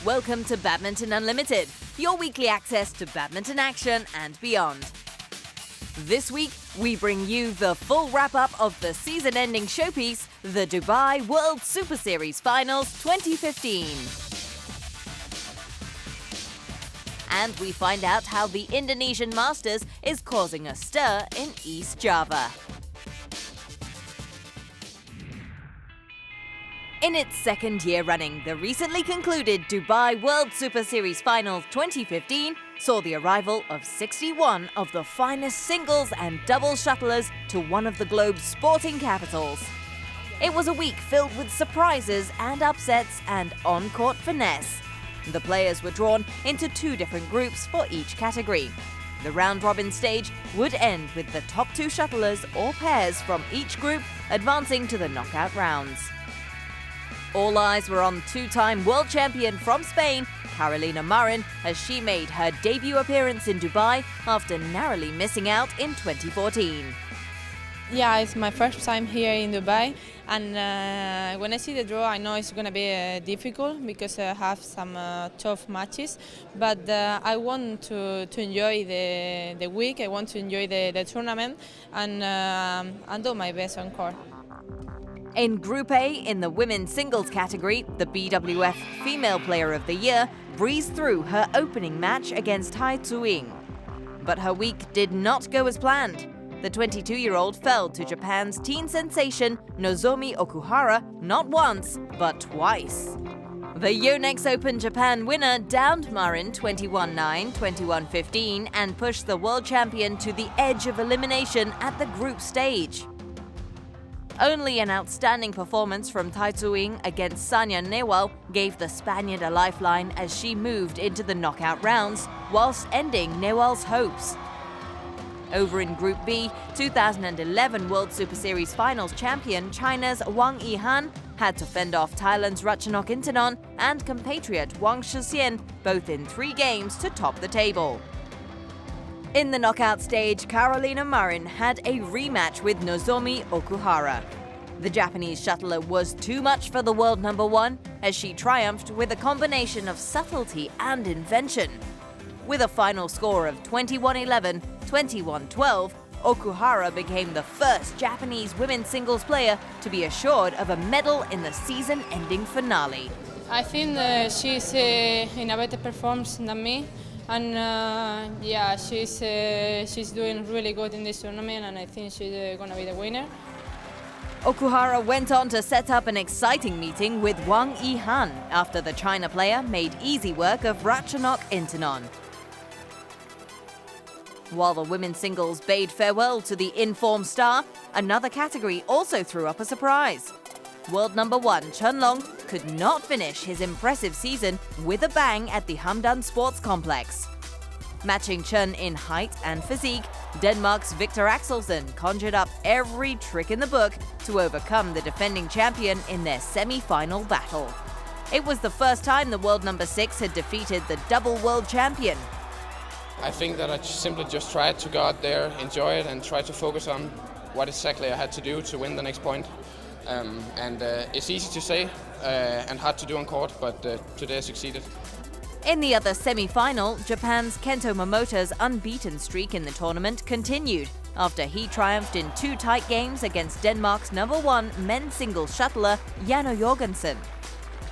Welcome to Badminton Unlimited, your weekly access to badminton action and beyond. This week, we bring you the full wrap-up of the season-ending showpiece, the Dubai World Superseries Finals 2015. And we find out how the Indonesian Masters is causing a stir in East Java. In its second year running, the recently concluded Dubai World Superseries Finals 2015 saw the arrival of 61 of the finest singles and doubles shuttlers to one of the globe's sporting capitals. It was a week filled with surprises and upsets and on-court finesse. The players were drawn into two different groups for each category. The round-robin stage would end with the top two shuttlers or pairs from each group advancing to the knockout rounds. All eyes were on two-time world champion from Spain, Carolina Marin, as she made her debut appearance in Dubai after narrowly missing out in 2014. Yeah, it's my first time here in Dubai, and when I see the draw, I know it's going to be difficult because I have some tough matches, but I want to enjoy the week, I want to enjoy the tournament, and do my best on court. In Group A, in the women's singles category, the BWF Female Player of the Year breezed through her opening match against Tai Tzu-ying. But her week did not go as planned. The 22-year-old fell to Japan's teen sensation Nozomi Okuhara not once, but twice. The Yonex Open Japan winner downed Marin 21-9, 21-15 and pushed the world champion to the edge of elimination at the group stage. Only an outstanding performance from Tai Tzu-ying against Sanya Newell gave the Spaniard a lifeline as she moved into the knockout rounds, whilst ending Newell's hopes. Over in Group B, 2011 World Superseries Finals champion China's Wang Yihan had to fend off Thailand's Ratchanok Intanon and compatriot Wang Shixian, both in 3 games to top the table. In the knockout stage, Carolina Marin had a rematch with Nozomi Okuhara. The Japanese shuttler was too much for the world number one as she triumphed with a combination of subtlety and invention. With a final score of 21-11, 21-12, Okuhara became the first Japanese women's singles player to be assured of a medal in the season-ending finale. I think she's in a better performance than me. And yeah, she's doing really good in this tournament, and I think she's going to be the winner. Okuhara went on to set up an exciting meeting with Wang Yihan after the China player made easy work of Ratchanok Intanon. While the women's singles bade farewell to the in-form star, another category also threw up a surprise. World number one Chen Long could not finish his impressive season with a bang at the Hamdan Sports Complex. Matching Chen in height and physique, Denmark's Victor Axelsen conjured up every trick in the book to overcome the defending champion in their semi-final battle. It was the first time the world number 6 had defeated the double world champion. I think that I simply just tried to go out there, enjoy it, and try to focus on what exactly I had to do to win the next point. It's easy to say and hard to do on court, but today I succeeded. In the other semi-final, Japan's Kento Momota's unbeaten streak in the tournament continued after he triumphed in 2 tight games against Denmark's number 1 men's singles shuttler Janno Jorgensen.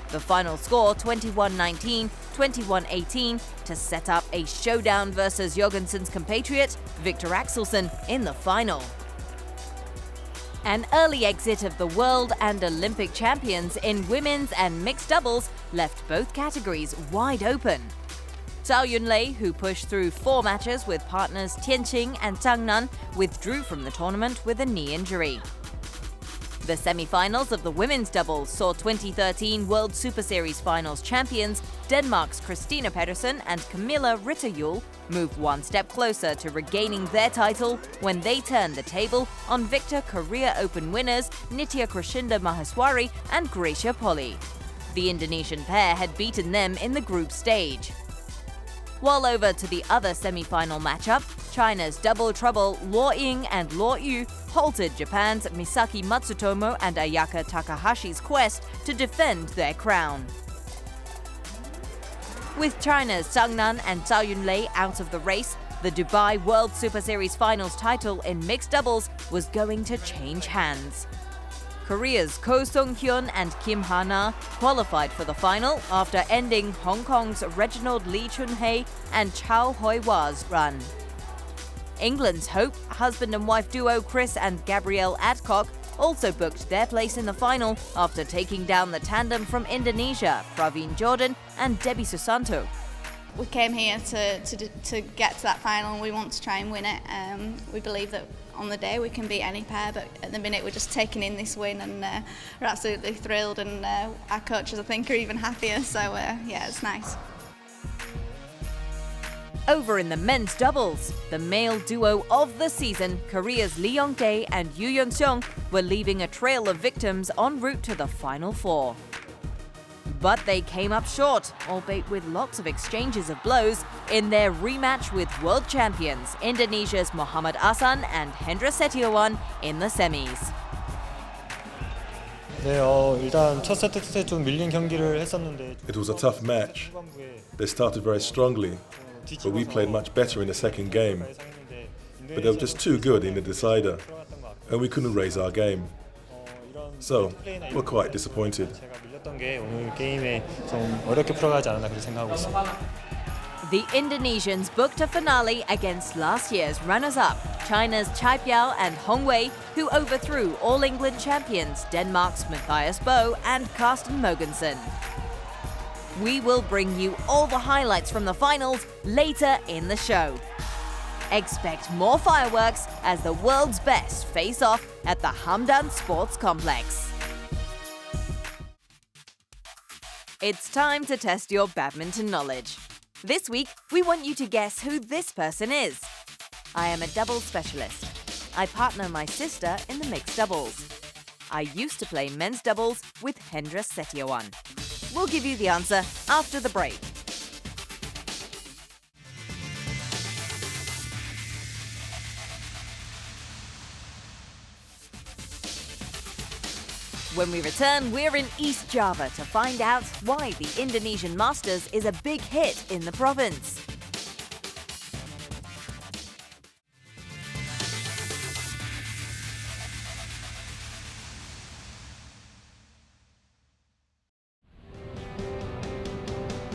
The final score 21-19, 21-18 to set up a showdown versus Jorgensen's compatriot Victor Axelsen in the final. An early exit of the world and Olympic champions in women's and mixed doubles left both categories wide open. Zhao Yunlei, who pushed through 4 matches with partners Tianqing and Zhang Nan, withdrew from the tournament with a knee injury. The semi-finals of the women's doubles saw 2013 World Superseries Finals champions Denmark's Christina Pedersen and Camilla Ritterjul move one step closer to regaining their title when they turned the table on Victor Korea Open winners Nitya Krishinda Maheswari and Gracia Polly. The Indonesian pair had beaten them in the group stage. While over to the other semi-final matchup, China's double trouble Luo Ying and Luo Yu halted Japan's Misaki Matsutomo and Ayaka Takahashi's quest to defend their crown. With China's Zhang Nan and Zhao Yunlei out of the race, the Dubai World Superseries finals title in mixed doubles was going to change hands. Korea's Ko Sung-hyun and Kim Ha-na qualified for the final after ending Hong Kong's Reginald Lee Chun-hei and Chao Hoi-hwa's run. England's Hope, husband and wife duo Chris and Gabrielle Adcock also booked their place in the final after taking down the tandem from Indonesia, Praveen Jordan and Debbie Susanto. We came here to get to that final and we want to try and win it. We believe that on the day we can beat any pair, but at the minute we're just taking in this win and we're absolutely thrilled, and our coaches I think are even happier, so yeah, it's nice. Over in the men's doubles, the male duo of the season, Korea's Lee Young-dae and Yoo Yeon-seong, were leaving a trail of victims en route to the Final Four. But they came up short, albeit with lots of exchanges of blows, in their rematch with world champions Indonesia's Muhammad Ahsan and Hendra Setiawan in the semis. 일단 첫 세트 때 좀 밀린 경기를 했었는데 It was a tough match. They started very strongly, but we played much better in the second game. But they were just too good in the decider, and we couldn't raise our game. So, we're quite disappointed. 제가 밀렸던 게 오늘 게임에 좀 어렵게 풀어가지 않았나 그렇게 생각하고 있습니다. The Indonesians booked a finale against last year's runners-up, China's Chai Piao and Hong Wei, who overthrew All England champions Denmark's Matthias Bo and Carsten Mogensen. We will bring you all the highlights from the finals later in the show. Expect more fireworks as the world's best face off at the Hamdan Sports Complex. It's time to test your badminton knowledge. This week, we want you to guess who this person is. I am a doubles specialist. I partner my sister in the mixed doubles. I used to play men's doubles with Hendra Setiawan. We'll give you the answer after the break. When we return, we're in East Java to find out why the Indonesian Masters is a big hit in the province.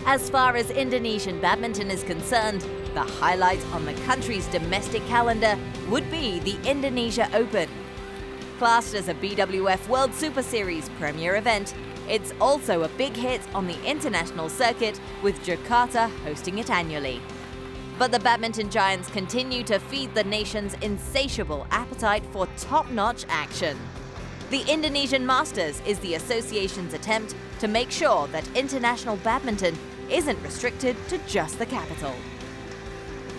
As far as Indonesian badminton is concerned, the highlight on the country's domestic calendar would be the Indonesia Open. Classed as a BWF World Superseries premier event, it's also a big hit on the international circuit, with Jakarta hosting it annually. But the badminton giants continue to feed the nation's insatiable appetite for top-notch action. The Indonesian Masters is the association's attempt to make sure that international badminton isn't restricted to just the capital.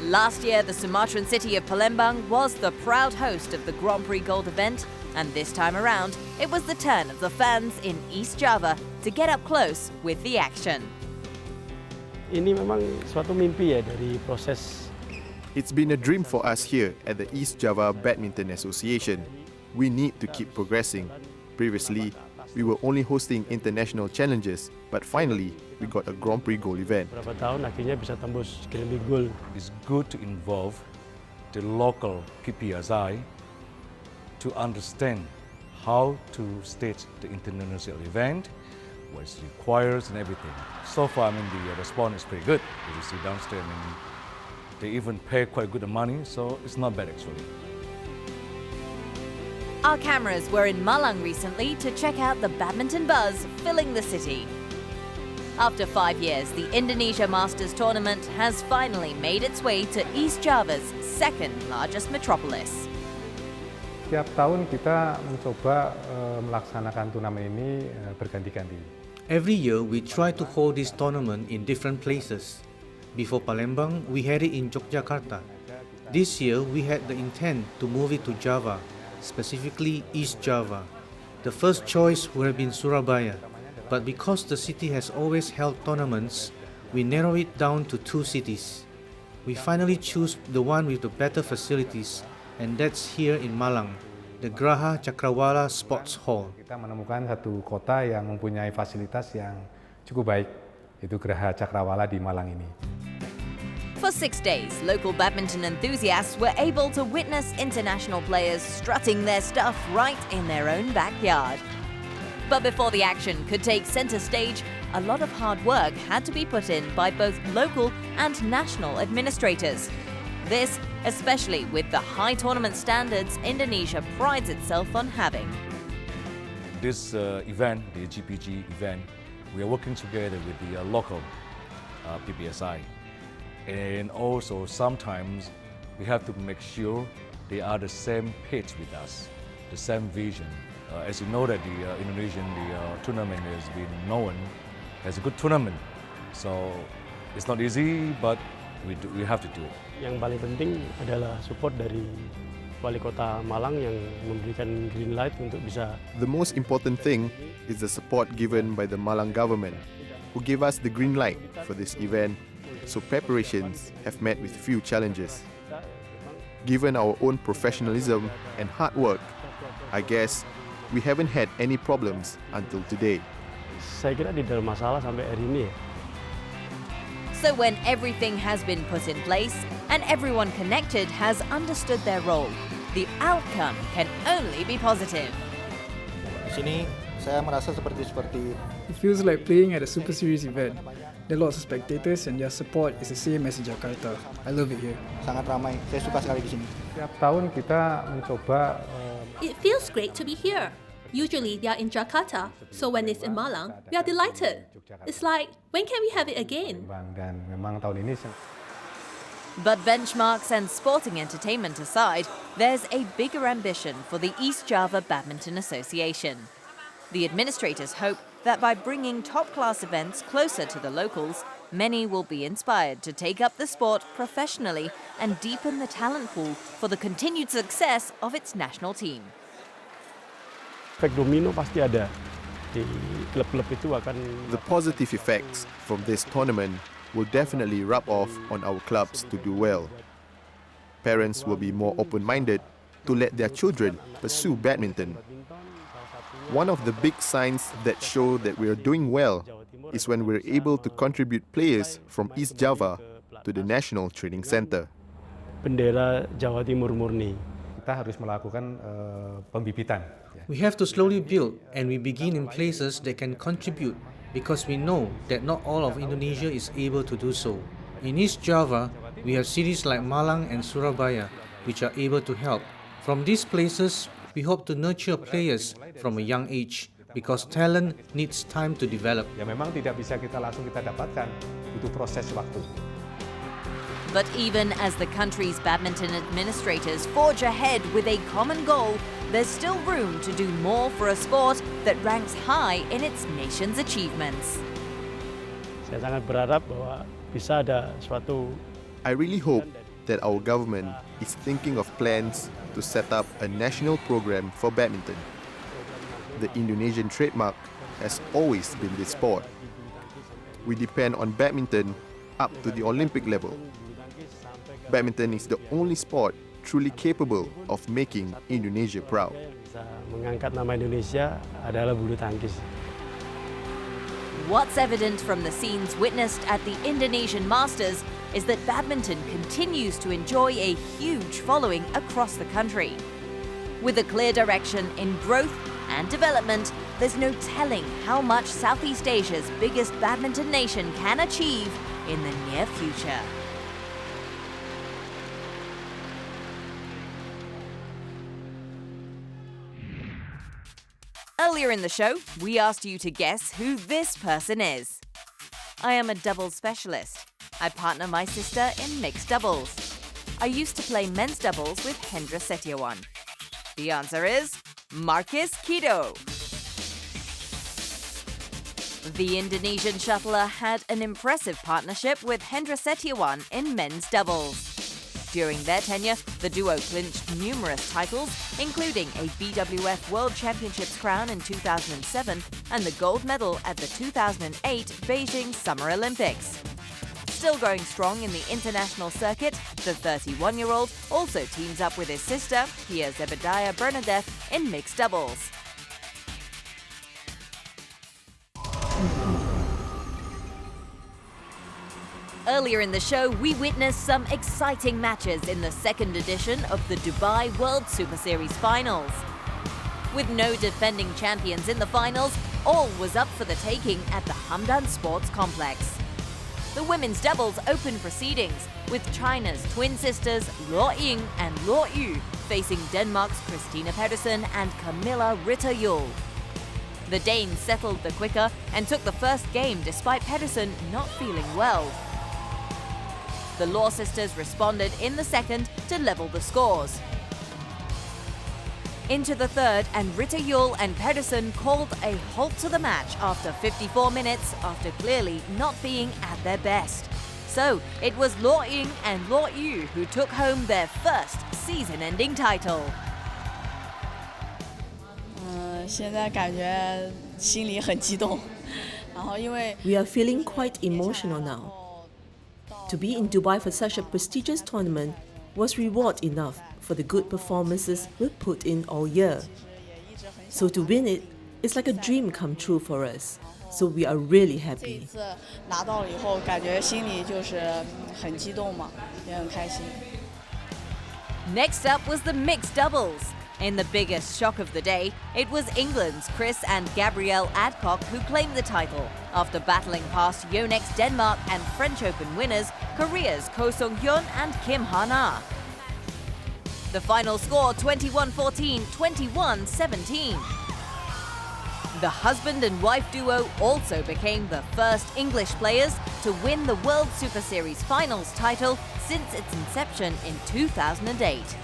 Last year, the Sumatran city of Palembang was the proud host of the Grand Prix Gold event, and this time around, it was the turn of the fans in East Java to get up close with the action. Ini memang suatu mimpi ya dari proses. It's been a dream for us here at the East Java Badminton Association. We need to keep progressing. Previously, we were only hosting international challenges, but finally, we got a Grand Prix Gold event. Berapa tahun akhirnya bisa tembus Grand Prix Gold. It's good to involve the local PPSI to understand how to stage the international event, what it requires and everything. So far, the response is pretty good. As you see downstairs, they even pay quite good money, so it's not bad actually. Our cameras were in Malang recently to check out the badminton buzz filling the city. After 5 years, the Indonesia Masters tournament has finally made its way to East Java's second largest metropolis. Setiap tahun kita mencoba melaksanakan turnamen ini berganti-ganti. Every year we try to hold this tournament in different places. Before Palembang, we had it in Yogyakarta. This year we had the intent to move it to Java, specifically East Java. The first choice would have been Surabaya, but because the city has always held tournaments, we narrow it down to 2 cities. We finally choose the one with the better facilities, and that's here in Malang, the Graha Cakrawala Sports Hall. Kita menemukan satu kota yang mempunyai fasilitas yang cukup baik, Itu Geraha Cakrawala di Malang ini. For 6 days, local badminton enthusiasts were able to witness international players strutting their stuff right in their own backyard. But before the action could take center stage, a lot of hard work had to be put in by both local and national administrators. This, especially with the high tournament standards Indonesia prides itself on having. This event, the GPG event, we are working together with the local PBSI. And also sometimes we have to make sure they are the same page with us, the same vision. As you know that the Indonesian tournament has been known as a good tournament. So it's not easy, but we have to do it. Yang paling penting adalah support dari Wali Kota Malang yang memberikan green light untuk bisa. The most important thing is the support given by the Malang government, who gave us the green light for this event, so preparations have met with few challenges. Given our own professionalism and hard work, I guess we haven't had any problems until today. Saya kira tidak ada masalah sampai hari ini ya. So when everything has been put in place and everyone connected has understood their role, the outcome can only be positive. Di sini saya merasa seperti It feels like playing at a Super Series event. There are lots of spectators and their support is the same as in Jakarta. I love it here. Sangat ramai. Saya suka sekali di sini. Setiap tahun kita mencoba. It feels great to be here. Usually they are in Jakarta, so when it's in Malang, we are delighted. It's like, when can we have it again? Dan memang tahun ini. But benchmarks and sporting entertainment aside, there's a bigger ambition for the East Java Badminton Association. The administrators hope that by bringing top-class events closer to the locals, many will be inspired to take up the sport professionally and deepen the talent pool for the continued success of its national team. Efek domino pasti ada. Di klub-klub itu akan. The positive effects from this tournament will definitely rub off on our clubs to do well. Parents will be more open-minded to let their children pursue badminton. One of the big signs that show that we are doing well is when we're able to contribute players from East Java to the National Training Center. Bendera Jawa Timur murni. Kita harus melakukan pembibitan. We have to slowly build and we begin in places that can contribute because we know that not all of Indonesia is able to do so. In East Java, we have cities like Malang and Surabaya which are able to help. From these places, we hope to nurture players from a young age because talent needs time to develop. Ya memang tidak bisa kita langsung dapatkan, butuh proses waktu. But even as the country's badminton administrators forge ahead with a common goal, there's still room to do more for a sport that ranks high in its nation's achievements. Saya sangat berharap bahwa bisa ada suatu. I really hope that our government is thinking of plans to set up a national program for badminton. The Indonesian trademark has always been this sport. We depend on badminton up to the Olympic level. Badminton is the only sport truly capable of making Indonesia proud. Mengangkat nama Indonesia adalah bulu tangkis. What's evident from the scenes witnessed at the Indonesian Masters is that badminton continues to enjoy a huge following across the country. With a clear direction in growth and development, there's no telling how much Southeast Asia's biggest badminton nation can achieve in the near future. Earlier in the show, we asked you to guess who this person is. I am a doubles specialist. I partner my sister in mixed doubles. I used to play men's doubles with Hendra Setiawan. The answer is Marcus Kido. The Indonesian shuttler had an impressive partnership with Hendra Setiawan in men's doubles. During their tenure, the duo clinched numerous titles, including a BWF World Championships crown in 2007 and the gold medal at the 2008 Beijing Summer Olympics. Still going strong in the international circuit, the 31-year-old also teams up with his sister, Pia Zebediah Bernadette, in mixed doubles. Earlier in the show, we witnessed some exciting matches in the second edition of the Dubai World Superseries finals. With no defending champions in the finals, all was up for the taking at the Hamdan Sports Complex. The women's doubles opened proceedings, with China's twin sisters Luo Ying and Luo Yu facing Denmark's Christina Pedersen and Camilla Ritter-Juhl. The Danes settled the quicker and took the first game despite Pedersen not feeling well. The Luo sisters responded in the second to level the scores. Into the third, and Ritter-Juhl and Pedersen called a halt to the match after 54 minutes after clearly not being at their best. So it was Luo Ying and Luo Yu who took home their first season-ending title. 现在感觉心里很激动，然后因为 We are feeling quite emotional now. To be in Dubai for such a prestigious tournament was reward enough for the good performances we've put in all year. So to win it, it's like a dream come true for us. So we are really 这 happy. 一次拿到了以后，感觉心里就是很激动嘛，也很开心。 Next up was the mixed doubles. In the biggest shock of the day, it was England's Chris and Gabrielle Adcock who claimed the title, after battling past Yonex Denmark and French Open winners Korea's Ko Sung-hyun and Kim Ha-na. The final score 21-14, 21-17. The husband and wife duo also became the first English players to win the World Superseries finals title since its inception in 2008.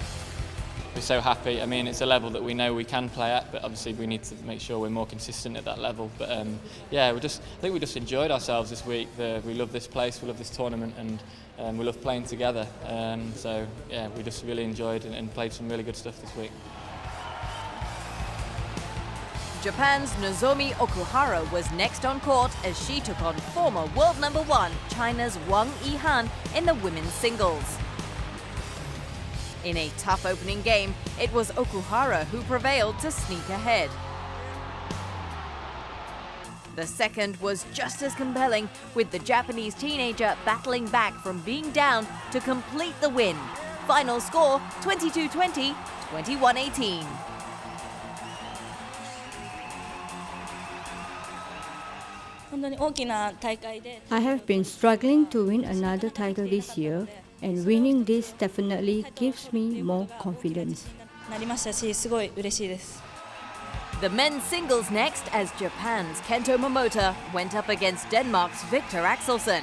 We're so happy. I mean, it's a level that we know we can play at, but obviously we need to make sure we're more consistent at that level. But yeah, I think we just enjoyed ourselves this week. We love this place, we love this tournament, and we love playing together. So yeah, we just really enjoyed and played some really good stuff this week. Japan's Nozomi Okuhara was next on court as she took on former world #1 China's Wang Yihan in the women's singles. In a tough opening game, it was Okuhara who prevailed to sneak ahead. The second was just as compelling, with the Japanese teenager battling back from being down to complete the win. Final score 22-20, 21-18. I have been struggling to win another title this year, and winning this definitely gives me more confidence. The men's singles next, as Japan's Kento Momota went up against Denmark's Victor Axelsen.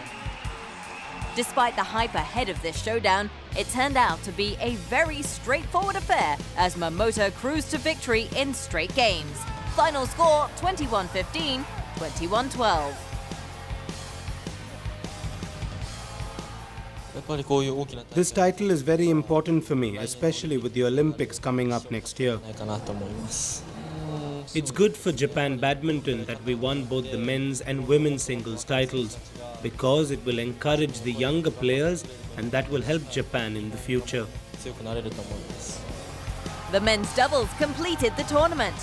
Despite the hype ahead of this showdown, it turned out to be a very straightforward affair as Momota cruised to victory in straight games. Final score 21-15, 21-12. This title is very important for me, especially with the Olympics coming up next year. It's good for Japan badminton that we won both the men's and women's singles titles, because it will encourage the younger players and that will help Japan in the future. The men's doubles completed the tournament.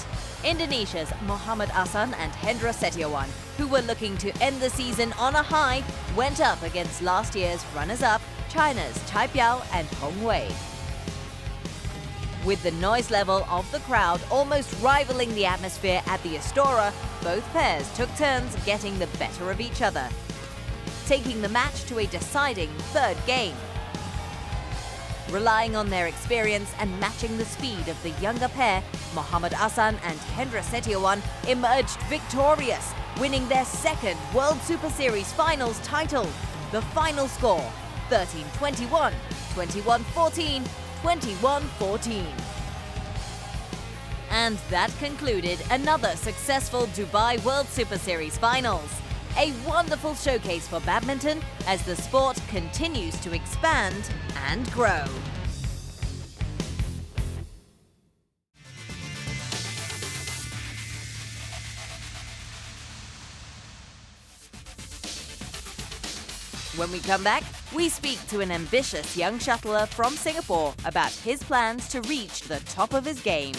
Indonesia's Muhammad Ahsan and Hendra Setiawan, who were looking to end the season on a high, went up against last year's runners-up, China's Cai Biao and Hong Wei. With the noise level of the crowd almost rivaling the atmosphere at the Astora, both pairs took turns getting the better of each other, taking the match to a deciding third game. Relying on their experience and matching the speed of the younger pair, Muhammad Ahsan and Hendra Setiawan emerged victorious, winning their second World Superseries finals title. The final score 13-21, 21-14, 21-14. And that concluded another successful Dubai World Superseries finals. A wonderful showcase for badminton as the sport continues to expand and grow. When we come back, we speak to an ambitious young shuttler from Singapore about his plans to reach the top of his game.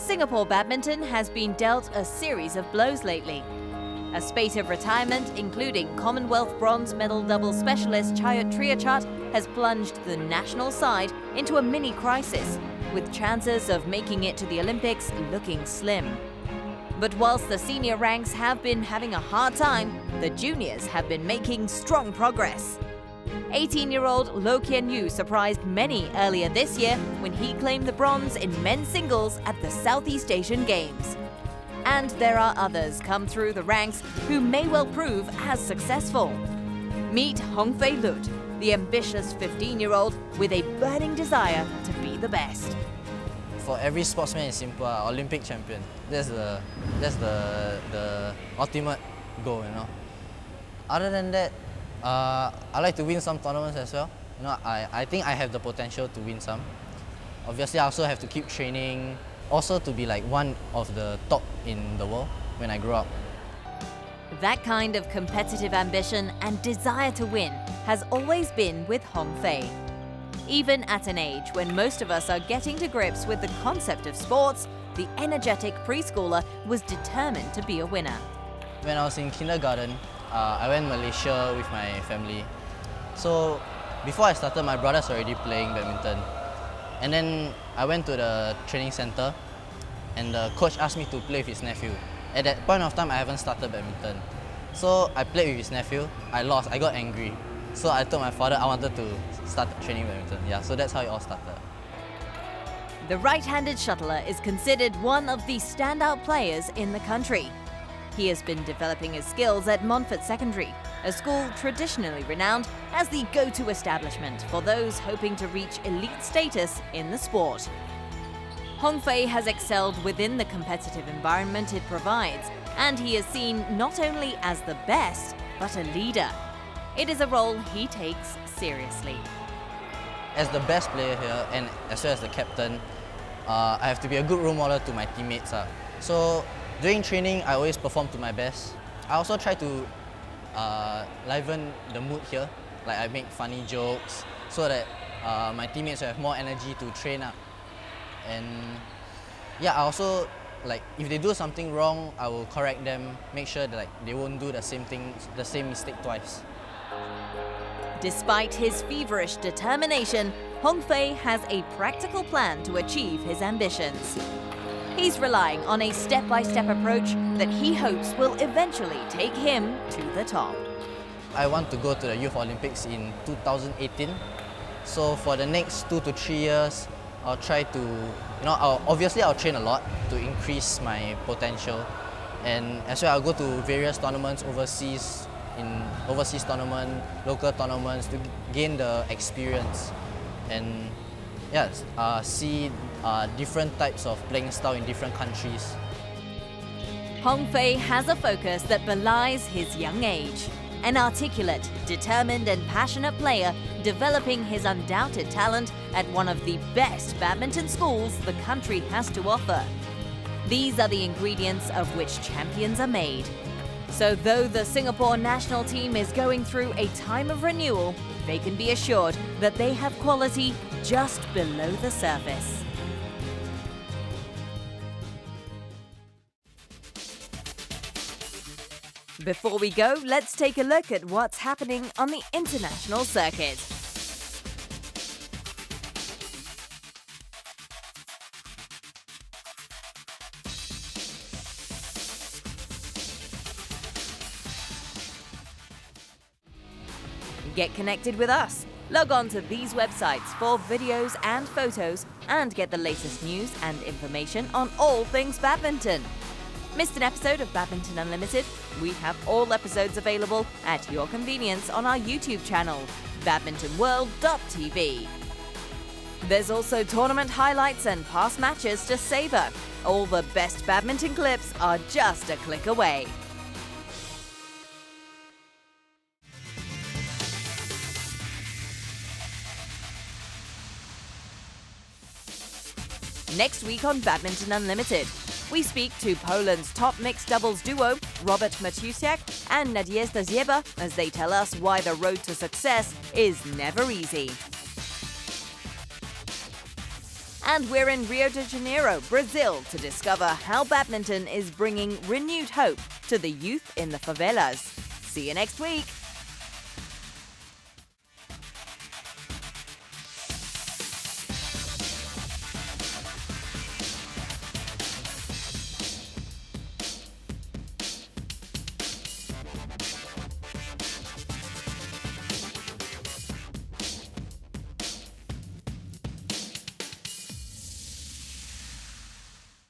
Singapore badminton has been dealt a series of blows lately. A spate of retirement, including Commonwealth bronze medal double specialist Chayot Triachart, has plunged the national side into a mini crisis, with chances of making it to the Olympics looking slim. But whilst the senior ranks have been having a hard time, the juniors have been making strong progress. 18-year-old Lo Kian Yu surprised many earlier this year when he claimed the bronze in men's singles at the Southeast Asian Games. And there are others come through the ranks who may well prove as successful. Meet Hong Fei Lut, the ambitious 15-year-old with a burning desire to be the best. For every sportsman in Singapore, Olympic champion. That's the ultimate goal, you know. Other than that, I like to win some tournaments as well. You know, I think I have the potential to win some. Obviously, I also have to keep training, also to be like one of the top in the world when I grow up. That kind of competitive ambition and desire to win has always been with Hong Fei. Even at an age when most of us are getting to grips with the concept of sports, the energetic preschooler was determined to be a winner. When I was in kindergarten, I went to Malaysia with my family. So before I started, my brother's already playing badminton. And then I went to the training center and the coach asked me to play with his nephew. At that point of time, I haven't started badminton. So I played with his nephew, I lost, I got angry. So I told my father I wanted to start training badminton. Yeah, so that's how it all started. The right-handed shuttler is considered one of the standout players in the country. He has been developing his skills at Montfort Secondary, a school traditionally renowned as the go-to establishment for those hoping to reach elite status in the sport. Hong Fei has excelled within the competitive environment it provides, and he is seen not only as the best, but a leader. It is a role he takes seriously. As the best player here and as well as the captain, I have to be a good role model to my teammates. So during training, I always perform to my best. I also try to liven the mood here. Like I make funny jokes so that my teammates will have more energy to train. And yeah, I also, like, if they do something wrong, I will correct them, make sure that like they won't do the same thing, the same mistake twice. Despite his feverish determination, Hong Fei has a practical plan to achieve his ambitions. He's relying on a step-by-step approach that he hopes will eventually take him to the top. I want to go to the Youth Olympics in 2018. So for the next 2 to 3 years, I'll try to, obviously I'll train a lot to increase my potential. And as well, I'll go to various tournaments overseas, in overseas tournaments, local tournaments, to gain the experience and see different types of playing style in different countries. Hong Fei has a focus that belies his young age. An articulate, determined and passionate player developing his undoubted talent at one of the best badminton schools the country has to offer. These are the ingredients of which champions are made. So though the Singapore national team is going through a time of renewal, they can be assured that they have quality just below the surface. Before we go, let's take a look at what's happening on the international circuit. Get connected with us. Log on to these websites for videos and photos and get the latest news and information on all things badminton. Missed an episode of Badminton Unlimited? We have all episodes available at your convenience on our YouTube channel, badmintonworld.tv. There's also tournament highlights and past matches to savor. All the best badminton clips are just a click away. Next week on Badminton Unlimited, we speak to Poland's top mixed doubles duo, Robert Matusiak and Nadezhda Zieba, as they tell us why the road to success is never easy. And we're in Rio de Janeiro, Brazil, to discover how badminton is bringing renewed hope to the youth in the favelas. See you next week.